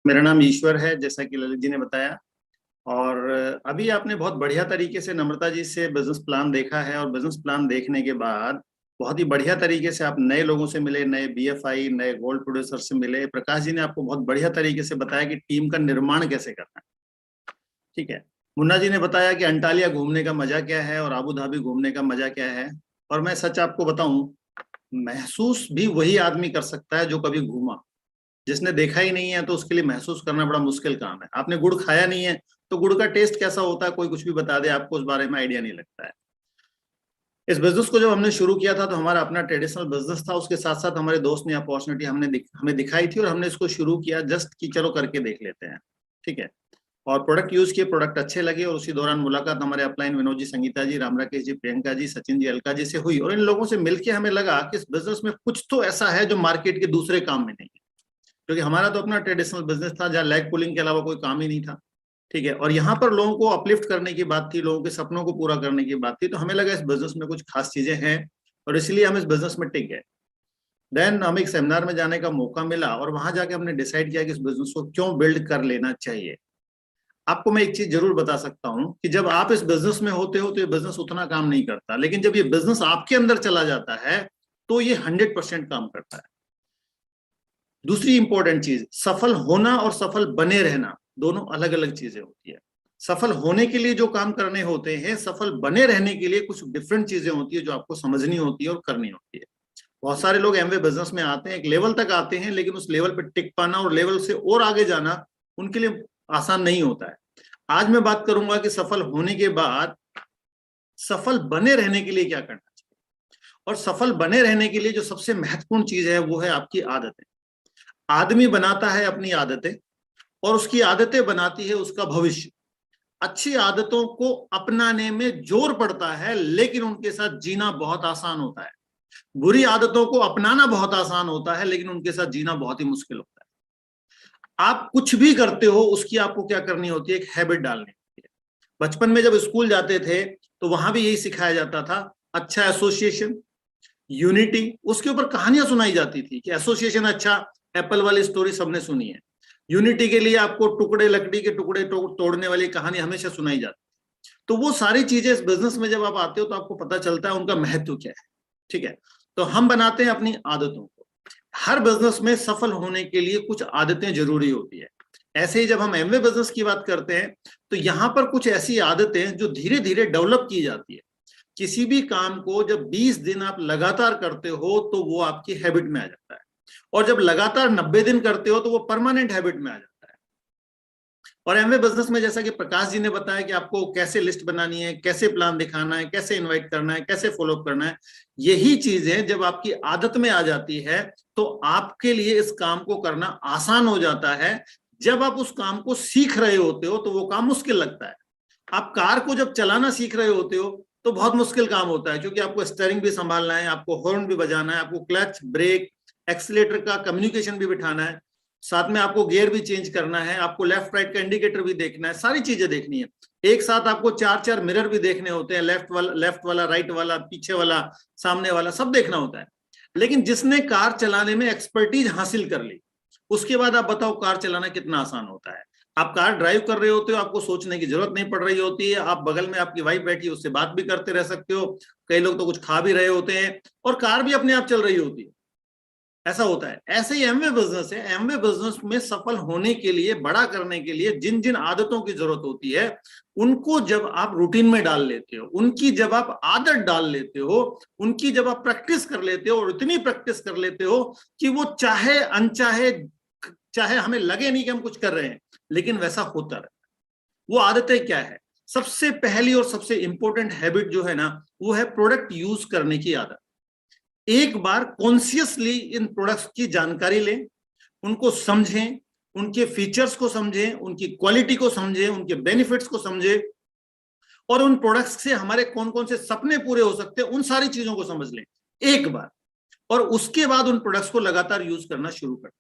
मेरा नाम ईश्वर है, जैसा कि ललित जी ने बताया। और अभी आपने बहुत बढ़िया तरीके से नम्रता जी से बिजनेस प्लान देखा है, और बिजनेस प्लान देखने के बाद बहुत ही बढ़िया तरीके से आप नए लोगों से मिले, नए बीएफआई, नए गोल्ड प्रोड्यूसर से मिले। प्रकाश जी ने आपको बहुत बढ़िया तरीके से बताया कि टीम का निर्माण कैसे करना है। ठीक है। मुन्ना जी ने बताया कि अंटालिया घूमने का मजा क्या है और आबू धाबी घूमने का मजा क्या है। और मैं सच आपको बताऊं, महसूस भी वही आदमी कर सकता है जो कभी घूमा। जिसने देखा ही नहीं है तो उसके लिए महसूस करना बड़ा मुश्किल काम है। आपने गुड़ खाया नहीं है तो गुड़ का टेस्ट कैसा होता है कोई कुछ भी बता दे, आपको उस बारे में आइडिया नहीं लगता है। इस बिजनेस को जब हमने शुरू किया था तो हमारा अपना ट्रेडिशनल बिजनेस था, उसके साथ साथ हमारे दोस्त ने अपॉर्चुनिटी हमें दिखाई थी और हमने इसको शुरू किया जस्ट कि चलो करके देख लेते हैं। ठीक है। और प्रोडक्ट यूज किए, प्रोडक्ट अच्छे लगे, और उसी दौरान मुलाकात हमारे अपलाइन विनोद जी, संगीता जी, राम राकेश जी, प्रियंका जी, सचिन जी, अलका जी से हुई। और इन लोगों से मिलकर हमें लगा कि इस बिजनेस में कुछ तो ऐसा है जो मार्केट के दूसरे काम में नहीं है, क्योंकि हमारा तो अपना ट्रेडिशनल बिजनेस था जहाँ लेग पुलिंग के अलावा कोई काम ही नहीं था। ठीक है। और यहाँ पर लोगों को अपलिफ्ट करने की बात थी, लोगों के सपनों को पूरा करने की बात थी, तो हमें लगा इस बिजनेस में कुछ खास चीजें हैं और इसलिए हम इस बिजनेस में टिक गए। देन हमें एक सेमिनार में जाने का मौका मिला और वहां जाके हमने डिसाइड किया कि इस बिजनेस को क्यों बिल्ड कर लेना चाहिए। आपको मैं एक चीज जरूर बता सकता हूं कि जब आप इस बिजनेस में होते हो तो ये बिजनेस उतना काम नहीं करता, लेकिन जब ये बिजनेस आपके अंदर चला जाता है तो ये 100% काम करता है। दूसरी इंपॉर्टेंट चीज, सफल होना और सफल बने रहना दोनों अलग अलग चीजें होती है। सफल होने के लिए जो काम करने होते हैं, सफल बने रहने के लिए कुछ डिफरेंट चीजें होती है जो आपको समझनी होती है और करनी होती है। बहुत सारे लोग एमवे बिजनेस में आते हैं, एक लेवल तक आते हैं, लेकिन उस लेवल पर टिक पाना और लेवल से और आगे जाना उनके लिए आसान नहीं होता है। आज मैं बात करूंगा कि सफल होने के बाद सफल बने रहने के लिए क्या करना चाहिए। और सफल बने रहने के लिए जो सबसे महत्वपूर्ण चीज है वो है आपकी आदतें। आदमी बनाता है अपनी आदतें और उसकी आदतें बनाती है उसका भविष्य। अच्छी आदतों को अपनाने में जोर पड़ता है, लेकिन उनके साथ जीना बहुत आसान होता है। बुरी आदतों को अपनाना बहुत आसान होता है, लेकिन उनके साथ जीना बहुत ही मुश्किल होता है। आप कुछ भी करते हो उसकी आपको क्या करनी होती है, एक हैबिट डालनी होती है। बचपन में जब स्कूल जाते थे तो वहां भी यही सिखाया जाता था, अच्छा एसोसिएशन, यूनिटी, उसके ऊपर कहानियां सुनाई जाती थी कि एसोसिएशन अच्छा, एप्पल वाली स्टोरी सबने सुनी है। यूनिटी के लिए आपको टुकड़े, लकड़ी के टुकड़े तोड़ने वाली कहानी हमेशा सुनाई जाती। तो वो सारी चीजें इस बिजनेस में जब आप आते हो तो आपको पता चलता है उनका महत्व क्या है। ठीक है। तो हम बनाते हैं अपनी आदतों को। हर बिजनेस में सफल होने के लिए कुछ आदतें जरूरी होती है। ऐसे ही जब हम एमवे बिजनेस की बात करते हैं तो यहां पर कुछ ऐसी आदतें जो धीरे धीरे डेवलप की जाती है। किसी भी काम को जब 20 दिन आप लगातार करते हो तो वो आपकी हैबिट में आ जाता है, और जब लगातार 90 दिन करते हो तो वो परमानेंट हैबिट में आ जाता है। और एमवे बिजनेस में जैसा कि प्रकाश जी ने बताया कि आपको कैसे लिस्ट बनानी है, कैसे प्लान दिखाना है, कैसे इनवाइट करना है, कैसे फॉलोअप करना है, यही चीजें जब आपकी आदत में आ जाती है तो आपके लिए इस काम को करना आसान हो जाता है। जब आप उस काम को सीख रहे होते हो तो वो काम मुश्किल लगता है। आप कार को जब चलाना सीख रहे होते हो तो बहुत मुश्किल काम होता है, क्योंकि आपको स्टीयरिंग भी संभालना है, आपको हॉर्न भी बजाना है, आपको क्लच, ब्रेक, एक्सीलेटर का कम्युनिकेशन भी बिठाना है, साथ में आपको गियर भी चेंज करना है, आपको लेफ्ट राइट का इंडिकेटर भी देखना है, सारी चीजें देखनी है। एक साथ आपको 4-4 मिरर भी देखने होते हैं, लेफ्ट वाला, राइट वाला, पीछे वाला, सामने वाला, सब देखना होता है। लेकिन जिसने कार चलाने में एक्सपर्टीज हासिल कर ली, उसके बाद आप बताओ कार चलाना कितना आसान होता है। आप कार ड्राइव कर रहे होते हो, आपको सोचने की जरूरत नहीं पड़ रही होती है, आप बगल में आपकी वाइफ बैठी है उससे बात भी करते रह सकते हो, कई लोग तो कुछ खा भी रहे होते हैं और कार भी अपने आप चल रही होती है। ऐसा होता है। ऐसे ही एमवे बिजनेस है। एमवे बिजनेस में सफल होने के लिए, बड़ा करने के लिए जिन जिन आदतों की जरूरत होती है उनको जब आप रूटीन में डाल लेते हो, उनकी जब आप आदत डाल लेते हो, उनकी जब आप प्रैक्टिस कर लेते हो और इतनी प्रैक्टिस कर लेते हो कि वो चाहे अनचाहे, चाहे हमें लगे नहीं कि हम कुछ कर रहे हैं, लेकिन वैसा होता रहता है। वो आदतें क्या है? सबसे पहली और सबसे इंपॉर्टेंट हैबिट जो है ना, वो है प्रोडक्ट यूज करने की आदत। एक बार कॉन्शियसली इन प्रोडक्ट्स की जानकारी लें, उनको समझें, उनके फीचर्स को समझें, उनकी क्वालिटी को समझें, उनके बेनिफिट्स को समझें, और उन प्रोडक्ट्स से हमारे कौन कौन से सपने पूरे हो सकते हैं उन सारी चीजों को समझ लें एक बार, और उसके बाद उन प्रोडक्ट्स को लगातार यूज करना शुरू करें।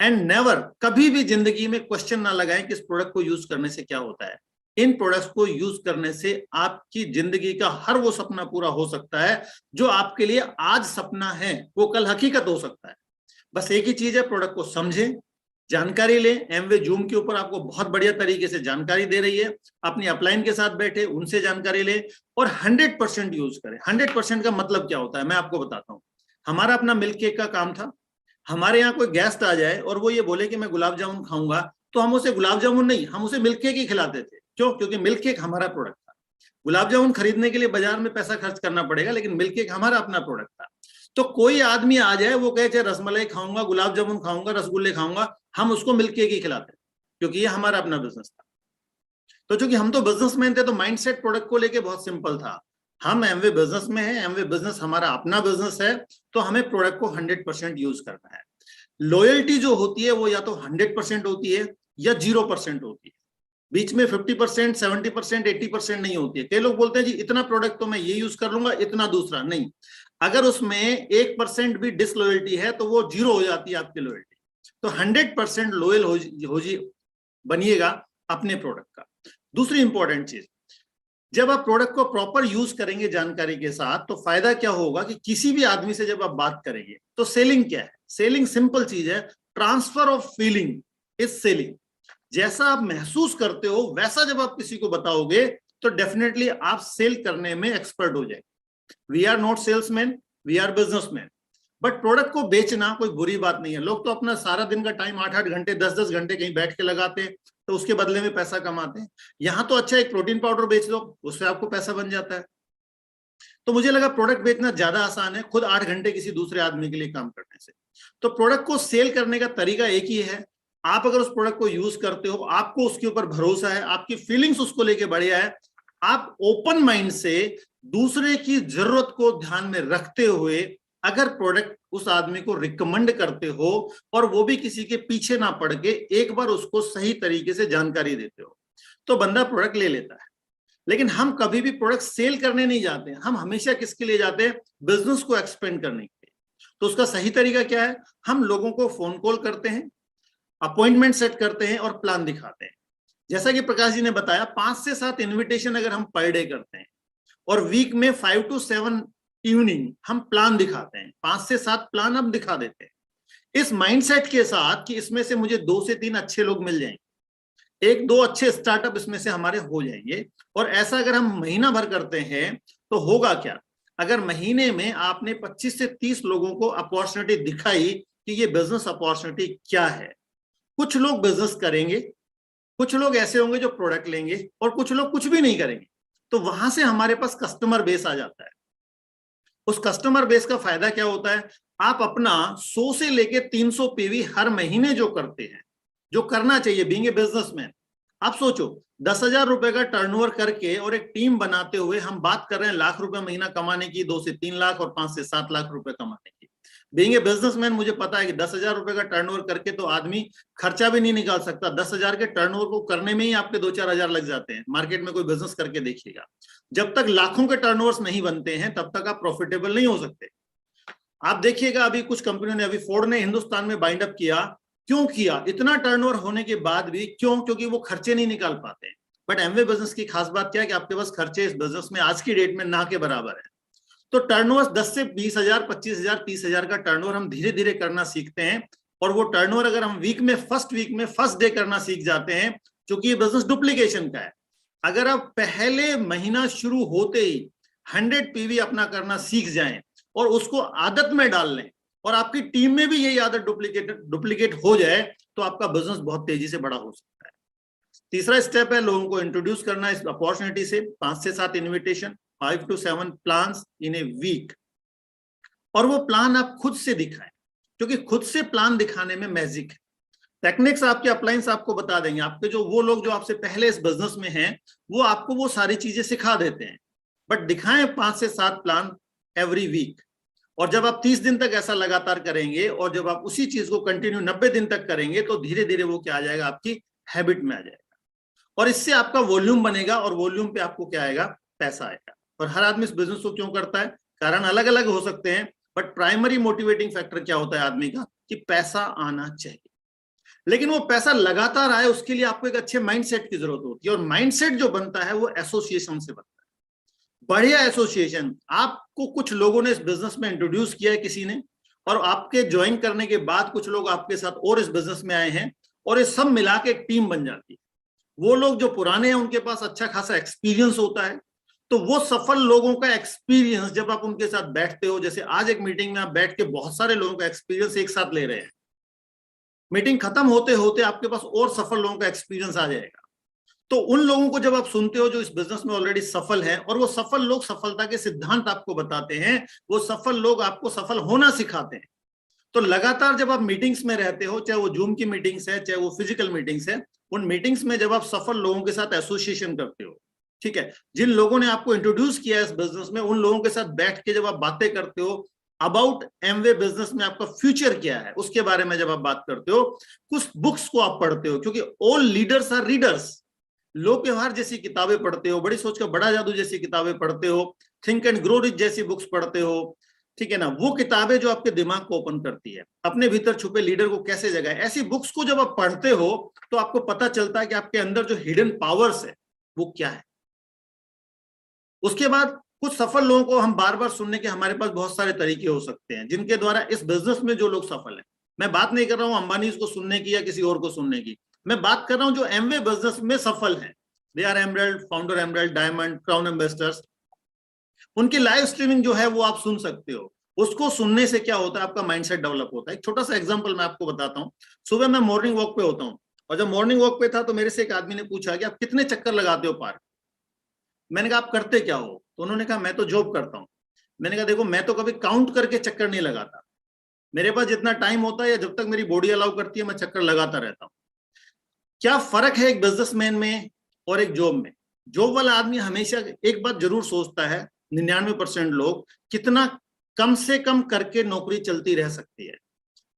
एंड नेवर, कभी भी जिंदगी में क्वेश्चन ना लगाएं कि इस प्रोडक्ट को यूज करने से क्या होता है। इन प्रोडक्ट्स को यूज करने से आपकी जिंदगी का हर वो सपना पूरा हो सकता है जो आपके लिए आज सपना है, वो कल हकीकत हो सकता है। बस एक ही चीज है, प्रोडक्ट को समझें, जानकारी लें। एमवे जूम के ऊपर आपको बहुत बढ़िया तरीके से जानकारी दे रही है। अपनी अपलाइन के साथ बैठे, उनसे जानकारी लें और 100% यूज करें। 100% का मतलब क्या होता है मैं आपको बताता हूँ। हमारा अपना मिल्क केक का काम था। हमारे यहाँ कोई गेस्ट आ जाए और वो ये बोले कि मैं गुलाब जामुन खाऊंगा, तो हम उसे गुलाब जामुन नहीं, हम उसे मिल्क केक ही खिलाते थे। क्यों? क्योंकि मिल्क केक हमारा प्रोडक्ट था। गुलाब जामुन खरीदने के लिए बाजार में पैसा खर्च करना पड़ेगा, लेकिन मिल्क केक हमारा अपना प्रोडक्ट था। तो कोई आदमी आ जाए, वो कहे चाहे रसमलाई खाऊंगा, गुलाब जामुन खाऊंगा, रसगुल्ले खाऊंगा, हम उसको मिल्क केक ही खिलाते, क्योंकि ये हमारा अपना बिजनेस था। तो चूंकि हम तो बिजनेसमैन थे, तो माइंडसेट प्रोडक्ट को लेके बहुत सिंपल था। हम एमवे बिजनेस में हैं, एमवे बिजनेस हमारा अपना बिजनेस है, तो हमें प्रोडक्ट को 100% यूज करना है। लॉयल्टी जो होती है वो या तो 100% होती है या 0% होती है। बीच में 50%, 70%, 80% नहीं होती है। कई लोग बोलते हैं जी इतना प्रोडक्ट तो मैं ये यूज कर लूंगा, इतना दूसरा नहीं। अगर उसमें 1% भी डिसलॉयल्टी है तो वो 0 हो जाती है आपकी लॉयल्टी। तो 100% लॉयल हो बनिएगा अपने प्रोडक्ट का। दूसरी इंपॉर्टेंट चीज, जब आप प्रोडक्ट को प्रॉपर यूज करेंगे जानकारी के साथ, तो फायदा क्या होगा कि किसी भी आदमी से जब आप बात करेंगे, तो सेलिंग क्या है? सेलिंग सिंपल चीज है, transfer of feeling is selling. जैसा आप महसूस करते हो वैसा जब आप किसी को बताओगे, तो डेफिनेटली आप सेल करने में एक्सपर्ट हो जाएंगे। We are not salesman, we are businessman. But product को बेचना कोई बुरी बात नहीं है। लोग तो अपना सारा दिन का टाइम 8-8 घंटे, 10-10 घंटे कहीं बैठ के लगाते हैं, तो उसके बदले में पैसा कमाते हैं। यहां तो अच्छा एक प्रोटीन पाउडर बेच दो, उससे आपको पैसा बन जाता है। तो मुझे लगा प्रोडक्ट बेचना ज्यादा आसान है खुद 8 घंटे किसी दूसरे आदमी के लिए काम करने से। तो प्रोडक्ट को सेल करने का तरीका एक ही है। आप अगर उस प्रोडक्ट को यूज करते हो, आपको उसके ऊपर भरोसा है, आपकी फीलिंग्स उसको लेके बढ़िया है, आप ओपन माइंड से दूसरे की जरूरत को ध्यान में रखते हुए अगर प्रोडक्ट उस आदमी को रिकमेंड करते हो, और वो भी किसी के पीछे ना पड़ के एक बार उसको सही तरीके से जानकारी देते हो, तो बंदा प्रोडक्ट ले लेता है। लेकिन हम कभी भी प्रोडक्ट सेल करने नहीं जाते हैं। हम हमेशा किसके लिए जाते हैं? बिजनेस को एक्सपेंड करने के लिए। तो उसका सही तरीका क्या है? हम लोगों को फोन कॉल करते हैं, अपॉइंटमेंट सेट करते हैं और प्लान दिखाते हैं। जैसा कि प्रकाश जी ने बताया, 5 से 7 इन्विटेशन अगर हम पर डे करते हैं और वीक में 5 to 7 इवनिंग हम प्लान दिखाते हैं, 5 से 7 प्लान हम दिखा देते हैं इस माइंडसेट के साथ कि इसमें से मुझे 2 से 3 अच्छे लोग मिल जाएंगे, 1-2 अच्छे स्टार्टअप इसमें से हमारे हो जाएंगे। और ऐसा अगर हम महीना भर करते हैं तो होगा क्या? अगर महीने में आपने 25 से 30 लोगों को अपॉर्चुनिटी दिखाई कि ये बिजनेस अपॉर्चुनिटी क्या है, कुछ लोग बिजनेस करेंगे, कुछ लोग ऐसे होंगे जो प्रोडक्ट लेंगे, और कुछ लोग कुछ भी नहीं करेंगे। तो वहां से हमारे पास कस्टमर बेस आ जाता है। उस कस्टमर बेस का फायदा क्या होता है? आप अपना 100 से लेके 300 पीवी हर महीने जो करते हैं, जो करना चाहिए बीइंग ए बिजनेसमैन। आप सोचो 10,000 रुपए का टर्नओवर करके और एक टीम बनाते हुए हम बात कर रहे हैं लाख रुपए महीना कमाने की, 2 से 3 लाख और 5 से 7 लाख रुपए कमाने की। बीइंग ए बिजनेसमैन मुझे पता है कि 10,000 रुपए का टर्नओवर करके तो आदमी खर्चा भी नहीं निकाल सकता। 10,000 के टर्नओवर को करने में ही आपके 2-4 हजार लग जाते हैं। मार्केट में कोई बिजनेस करके देखिएगा, जब तक लाखों के टर्नओवर्स नहीं बनते हैं तब तक आप प्रॉफिटेबल नहीं हो सकते। आप देखिएगा अभी कुछ कंपनियों ने, अभी फोर्ड ने हिंदुस्तान में बाइंड अप किया। क्यों किया? इतना टर्नओवर होने के बाद भी। क्यों? क्योंकि वो खर्चे नहीं निकाल पाते। बट एमवे बिजनेस की खास बात क्या है कि आपके पास खर्चे इस बिजनेस में आज की डेट में ना के बराबर है। तो टर्नओवर 10 से 20,000, 25,000, 30,000 का टर्नओवर हम धीरे धीरे करना सीखते हैं। और वो टर्नओवर अगर हम वीक में फर्स्ट डे करना सीख जाते हैं, क्योंकि ये बिजनेस डुप्लीकेशन का है। अगर आप पहले महीना शुरू होते ही 100 पीवी अपना करना सीख जाएं और उसको आदत में डाल लें, और आपकी टीम में भी यही आदत डुप्लीकेट हो जाए, तो आपका बिजनेस बहुत तेजी से बड़ा हो सकता है। तीसरा स्टेप है लोगों को इंट्रोड्यूस करना इस अपॉर्चुनिटी से। 5 से 7 invitation, 5 to 7 plans in a week. और वो प्लान आप खुद से दिखाएं, क्योंकि खुद से प्लान दिखाने में मैजिक है। टेक्निक्स आपके अपलाइंस आपको बता देंगे। आपके जो वो लोग जो आपसे पहले इस बिजनेस में हैं, वो आपको वो सारी चीजें सिखा देते हैं। बट दिखाएं 5 से 7 प्लान एवरी वीक। और जब आप 30 दिन तक ऐसा लगातार करेंगे, और जब आप उसी चीज को कंटिन्यू 90 दिन तक करेंगे, तो धीरे धीरे वो क्या आ जाएगा? आपकी हैबिट में आ जाएगा। और इससे आपका वॉल्यूम बनेगा, और वॉल्यूम पे आपको क्या आएगा? पैसा आएगा। और हर आदमी इस बिजनेस को क्यों करता है? कारण अलग अलग हो सकते हैं, बट प्राइमरी मोटिवेटिंग फैक्टर क्या होता है आदमी का? कि पैसा आना चाहिए। लेकिन वो पैसा लगातार आए, उसके लिए आपको एक अच्छे माइंडसेट की जरूरत होती है। और माइंडसेट जो बनता है वो एसोसिएशन से बनता है। बढ़िया एसोसिएशन। आपको कुछ लोगों ने इस बिजनेस में इंट्रोड्यूस किया है किसी ने, और आपके ज्वाइन करने के बाद कुछ लोग आपके साथ और इस बिजनेस में आए हैं, और ये सब मिला के एक टीम बन जाती है। वो लोग जो पुराने हैं उनके पास अच्छा खासा एक्सपीरियंस होता है, तो वो सफल लोगों का एक्सपीरियंस जब आप उनके साथ बैठते हो, जैसे आज एक मीटिंग में आप बैठ के बहुत सारे लोगों का एक्सपीरियंस एक साथ ले रहे हैं, मीटिंग खत्म होते होते आपके पास और सफल लोगों का एक्सपीरियंस आ जाएगा। तो उन लोगों को जब आप सुनते हो जो इस बिजनेस में ऑलरेडी सफल हैं, और वो सफल लोग सफलता के सिद्धांत आपको बताते हैं, वो सफल लोग आपको सफल होना सिखाते हैं। तो लगातार जब आप मीटिंग्स में रहते हो, चाहे वो जूम की मीटिंग्स है, चाहे वो फिजिकल मीटिंग्स है, उन मीटिंग्स में जब आप सफल लोगों के साथ एसोसिएशन करते हो, ठीक है, जिन लोगों ने आपको इंट्रोड्यूस किया इस बिजनेस में, उन लोगों के साथ बैठ के जब आप बातें करते हो अबाउट एमवे बिजनेस में आपका फ्यूचर क्या है, उसके बारे में जब आप बात करते हो, कुछ बुक्स को आप पढ़ते हो, क्योंकि ऑल लीडर्स आर रीडर्स। लोक व्यवहार जैसी किताबें पढ़ते हो, बड़ी सोच का बड़ा जादू जैसी किताबें पढ़ते हो, थिंक एंड ग्रो रिच जैसी बुक्स पढ़ते हो, ठीक है ना, वो किताबें जो आपके दिमाग को ओपन करती है, अपने भीतर छुपे लीडर को कैसे जगाए, ऐसी बुक्स को जब आप पढ़ते हो तो आपको पता चलता है कि आपके अंदर जो हिडन पावर्स है वो क्या है। उसके बाद कुछ सफल लोगों को हम बार बार सुनने के हमारे पास बहुत सारे तरीके हो सकते हैं, जिनके द्वारा इस बिजनेस में जो लोग सफल हैं, मैं बात नहीं कर रहा हूं अंबानी को सुनने की या किसी और को सुनने की, मैं बात कर रहा हूं जो एमवे बिजनेस में सफल हैं, they are emerald, founder emerald, diamond, crown investors, उनकी लाइव स्ट्रीमिंग जो है वो आप सुन सकते हो। उसको सुनने से क्या होता है, आपका माइंडसेट डेवलप होता है। एक छोटा सा एग्जांपल मैं आपको बताता हूँ। सुबह मैं मॉर्निंग वॉक पे होता हूँ, और जब मॉर्निंग वॉक पे था तो मेरे से एक आदमी ने पूछा कि आप कितने चक्कर लगाते हो पार्क। मैंने कहा आप करते क्या हो, तो उन्होंने कहा मैं तो जॉब करता हूँ। मैंने कहा देखो मैं तो कभी काउंट करके चक्कर नहीं लगाता, मेरे पास जितना टाइम होता है या जब तक मेरी बॉडी अलाउ करती है मैं चक्कर लगाता रहता हूँ। क्या फर्क है एक बिजनेसमैन में और एक जॉब में? जॉब वाला आदमी हमेशा एक बात जरूर सोचता है, 99% लोग, कितना कम से कम करके नौकरी चलती रह सकती है।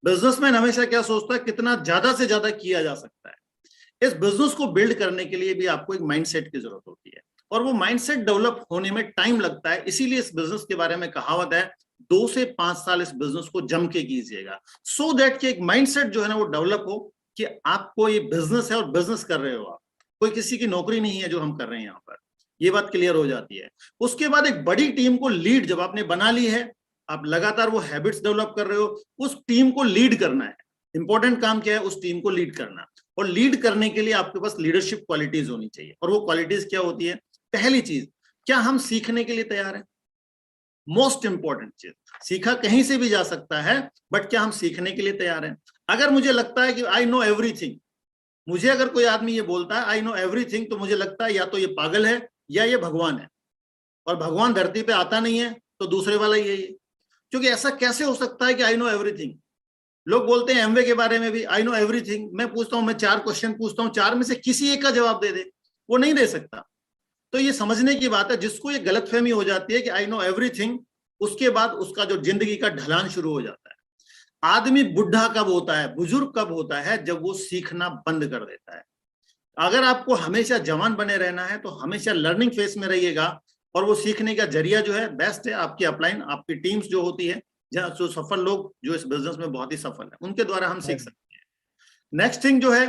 बिजनेसमैन हमेशा क्या सोचता है, कितना ज्यादा से ज्यादा किया जा सकता है। इस बिजनेस को बिल्ड करने के लिए भी आपको एक माइंडसेट की जरूरत होती है, और वो माइंडसेट डेवलप होने में टाइम लगता है। इसीलिए इस बिजनेस के बारे में कहावत है, 2 से 5 साल इस बिजनेस को जम के कीजिएगा, सो दैट कि एक माइंडसेट जो है ना वो डेवलप हो कि आपको ये बिजनेस है और बिजनेस कर रहे हो आप, कोई किसी की नौकरी नहीं है जो हम कर रहे हैं यहाँ पर। ये बात क्लियर हो जाती है। उसके बाद एक बड़ी टीम को लीड जब आपने बना ली है, आप लगातार वो हैबिट्स डेवलप कर रहे हो, उस टीम को लीड करना है। इंपॉर्टेंट काम क्या है, उस टीम को लीड करना, और लीड करने के लिए आपके पास लीडरशिप क्वालिटीज होनी चाहिए। और वो क्वालिटीज क्या होती है? पहली चीज, क्या हम सीखने के लिए तैयार हैं? मोस्ट इंपॉर्टेंट चीज, सीखा कहीं से भी जा सकता है, बट क्या हम सीखने के लिए तैयार हैं? अगर मुझे लगता है कि आई नो एवरीथिंग, मुझे अगर कोई आदमी ये बोलता है आई नो एवरीथिंग, तो मुझे लगता है या तो ये पागल है या ये भगवान है, और भगवान धरती पे आता नहीं है तो दूसरे वाला यही है। क्योंकि ऐसा कैसे हो सकता है कि आई नो एवरीथिंग? लोग बोलते हैं एमवे के बारे में भी आई नो एवरीथिंग, मैं पूछता हूं, मैं 4 क्वेश्चन पूछता हूं, 4 में से किसी एक का जवाब दे दे, वो नहीं दे सकता। तो ये समझने की बात है, जिसको ये गलतफहमी हो जाती है कि आई नो एवरीथिंग, उसके बाद उसका जो जिंदगी का ढलान शुरू हो जाता है। आदमी बुढ़ा कब होता है, बुजुर्ग कब होता है? जब वो सीखना बंद कर देता है। अगर आपको हमेशा जवान बने रहना है तो हमेशा लर्निंग फेज में रहिएगा, और वो सीखने का जरिया जो है बेस्ट है आपकी अपलाइन, आपकी टीम्स जो होती है, जहाँ जो सफल लोग जो इस बिजनेस में बहुत ही सफल है, उनके द्वारा हम सीख सकते हैं। नेक्स्ट थिंग जो है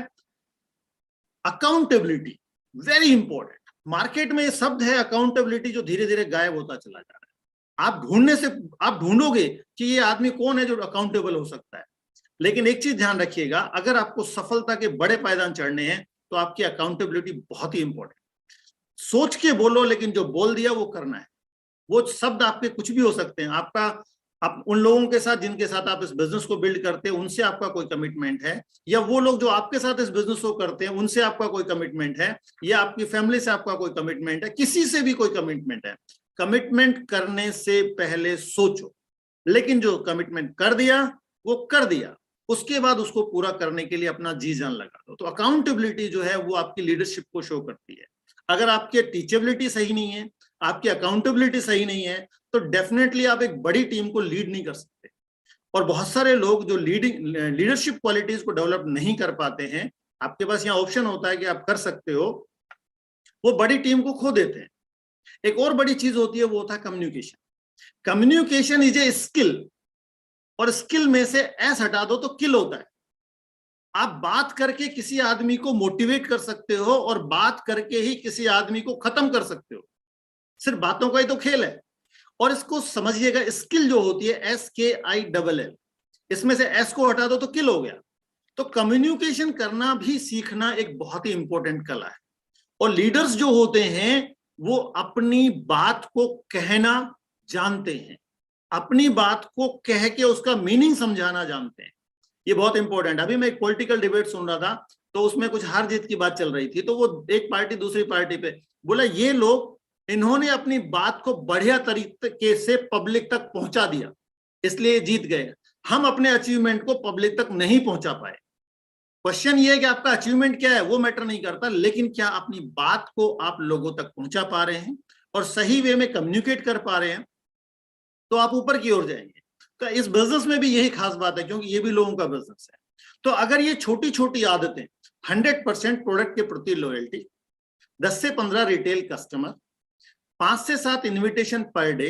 अकाउंटेबिलिटी, वेरी इंपॉर्टेंट। मार्केट में ये शब्द है अकाउंटेबिलिटी जो धीरे धीरे गायब होता चला जा रहा है। आप ढूंढोगे कि ये आदमी कौन है जो अकाउंटेबल हो सकता है, लेकिन एक चीज ध्यान रखिएगा, अगर आपको सफलता के बड़े पायदान चढ़ने हैं तो आपकी अकाउंटेबिलिटी बहुत ही इंपॉर्टेंट। सोच के बोलो, लेकिन जो बोल दिया वो करना है। वो शब्द आपके कुछ भी हो सकते हैं, आपका आप उन लोगों के साथ जिनके साथ आप इस बिजनेस को बिल्ड करते हैं उनसे आपका कोई कमिटमेंट है, या वो लोग जो आपके साथ इस बिजनेस को करते हैं उनसे आपका कोई कमिटमेंट है, या आपकी फैमिली से आपका कोई कमिटमेंट है, किसी से भी कोई कमिटमेंट है। कमिटमेंट करने से पहले सोचो, लेकिन जो कमिटमेंट कर दिया वो कर दिया, उसके बाद उसको पूरा करने के लिए अपना जी जान लगा दो। तो अकाउंटेबिलिटी जो है वो आपकी लीडरशिप को शो करती है। अगर आपकी टीचेबिलिटी सही नहीं है, आपकी अकाउंटेबिलिटी सही नहीं है, तो डेफिनेटली आप एक बड़ी टीम को लीड नहीं कर सकते। और बहुत सारे लोग जो लीडरशिप क्वालिटीज को डेवलप नहीं कर पाते हैं, आपके पास यहाँ ऑप्शन होता है कि आप कर सकते हो, वो बड़ी टीम को खो देते हैं। एक और बड़ी चीज होती है, वो होता है communication. Communication is a skill, और स्किल में से एस हटा दो तो किल होता है। आप बात करके किसी आदमी को मोटिवेट कर सकते हो, और बात करके ही किसी आदमी को खत्म कर सकते हो। सिर्फ बातों का ही तो खेल है। और इसको समझिएगा, स्किल जो होती है SKILL, इसमें से एस को हटा दो तो किल हो गया। तो कम्युनिकेशन करना भी सीखना एक बहुत ही इंपॉर्टेंट कला है। और लीडर्स जो होते हैं वो अपनी बात को कहना जानते हैं, अपनी बात को कह के उसका मीनिंग समझाना जानते हैं। ये बहुत इंपॉर्टेंट। अभी मैं एक पॉलिटिकल डिबेट सुन रहा था, तो उसमें कुछ हार जीत की बात चल रही थी, तो वो एक पार्टी दूसरी पार्टी पे बोला, ये लोग, इन्होंने अपनी बात को बढ़िया तरीके से पब्लिक तक पहुंचा दिया इसलिए जीत गए, हम अपने अचीवमेंट को पब्लिक तक नहीं पहुंचा पाए। क्वेश्चन ये है कि आपका अचीवमेंट क्या है वो मैटर नहीं करता, लेकिन क्या अपनी बात को आप लोगों तक पहुंचा पा रहे हैं और सही वे में कम्युनिकेट कर पा रहे हैं, तो आप ऊपर की ओर जाएंगे। तो इस बिजनेस में भी यही खास बात है, क्योंकि ये भी लोगों का बिजनेस है। तो अगर ये छोटी छोटी आदतें, 100% प्रोडक्ट के प्रति लॉयल्टी, 10 से 15 रिटेल कस्टमर, 5 से 7 invitation per day,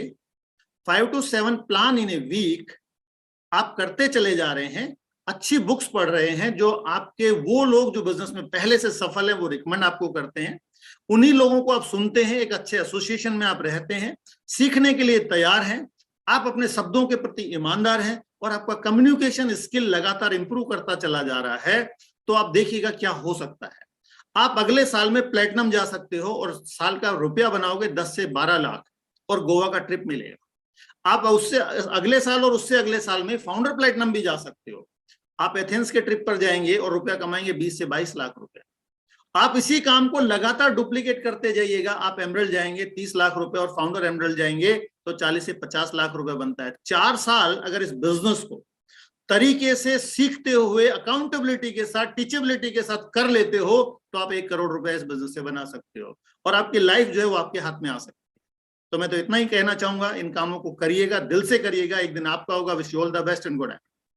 5 to 7 plan in a week, आप करते चले जा रहे हैं, अच्छी बुक्स पढ़ रहे हैं, जो आपके वो लोग जो बिजनेस में पहले से सफल है वो रिकमेंड आपको करते हैं, उन्हीं लोगों को आप सुनते हैं, एक अच्छे एसोसिएशन में आप रहते हैं, सीखने के लिए तैयार हैं, आप अपने शब्दों के प्रति ईमानदार हैं और आपका कम्युनिकेशन स्किल लगातार इंप्रूव करता चला जा रहा है, तो आप देखिएगा क्या हो सकता है। आप अगले साल में प्लेटिनम जा सकते हो और साल का रुपया बनाओगे 10 से 12 लाख और गोवा का ट्रिप मिलेगा। आप उससे अगले साल और उससे अगले साल में फाउंडर प्लेटिनम भी जा सकते हो। आप एथेंस के ट्रिप पर जाएंगे और रुपया कमाएंगे 20 से 22 लाख रुपए। आप इसी काम को लगातार डुप्लीकेट करते जाइएगा, आप एमरल्ड जाएंगे 30 लाख रुपए और फाउंडर एमरल्ड जाएंगे तो 40 से 50 लाख रुपए बनता है। 4 साल अगर इस बिजनेस को तरीके से सीखते हुए, अकाउंटेबिलिटी के साथ, टीचेबिलिटी के साथ कर लेते हो, तो आप 1 करोड़ रुपए इस बिजनेस से बना सकते हो और आपकी लाइफ जो है वो आपके हाथ में आ सकती है। तो मैं तो इतना ही कहना चाहूंगा, इन कामों को करिएगा, दिल से करिएगा, एक दिन आपका होगा। Wish you all the best and good.